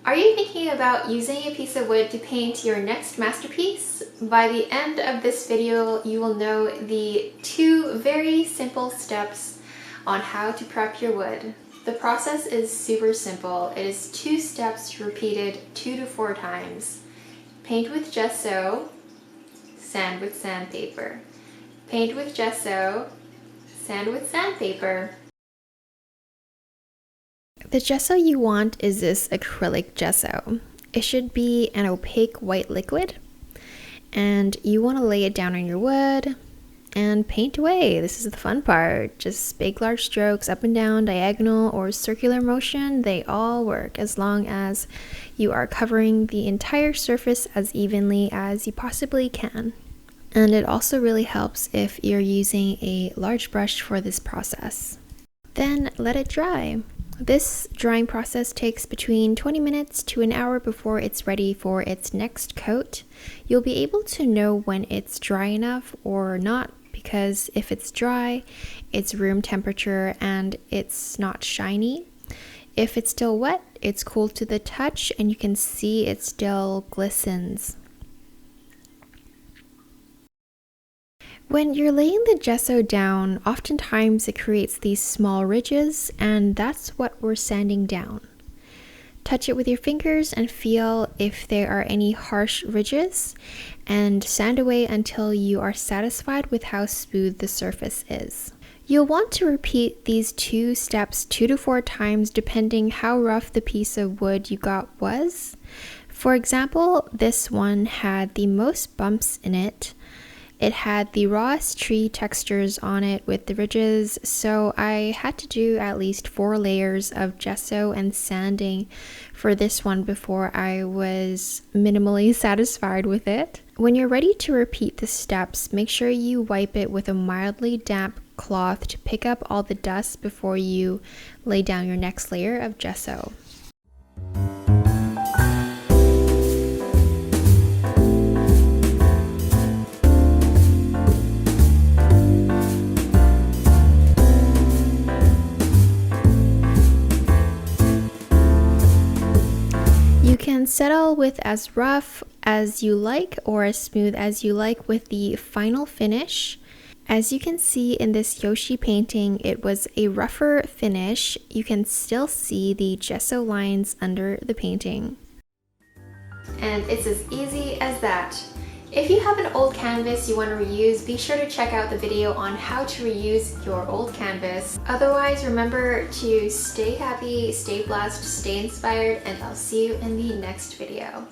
Are you thinking about using a piece of wood to paint your next masterpiece? By the end of this video, you will know the 2 very simple steps on how to prep your wood. The process is super simple. It is 2 steps repeated 2 to 4 times. Paint with gesso, sand with sandpaper. Paint with gesso, sand with sandpaper. The gesso you want is this acrylic gesso. It should be an opaque white liquid, and you want to lay it down on your wood and paint away. This is the fun part. Just big large strokes up and down, diagonal or circular motion, they all work as long as you are covering the entire surface as evenly as you possibly can. And it also really helps if you're using a large brush for this process. Then let it dry. This drying process takes between 20 minutes to an hour before it's ready for its next coat. You'll be able to know when it's dry enough or not, because if it's dry, it's room temperature and it's not shiny. If it's still wet, it's cool to the touch and you can see it still glistens. When you're laying the gesso down, oftentimes it creates these small ridges, and that's what we're sanding down. Touch it with your fingers and feel if there are any harsh ridges, and sand away until you are satisfied with how smooth the surface is. You'll want to repeat these 2 steps 2 to 4 times depending how rough the piece of wood you got was. For example, this one had the most bumps in it. It had the rawest tree textures on it with the ridges, so I had to do at least 4 layers of gesso and sanding for this one before I was minimally satisfied with it. When you're ready to repeat the steps, make sure you wipe it with a mildly damp cloth to pick up all the dust before you lay down your next layer of gesso. You can settle with as rough as you like or as smooth as you like with the final finish. As you can see in this Yoshi painting, it was a rougher finish. You can still see the gesso lines under the painting. And it's as easy as that. If you have an old canvas you want to reuse, be sure to check out the video on how to reuse your old canvas. Otherwise, remember to stay happy, stay blessed, stay inspired, and I'll see you in the next video.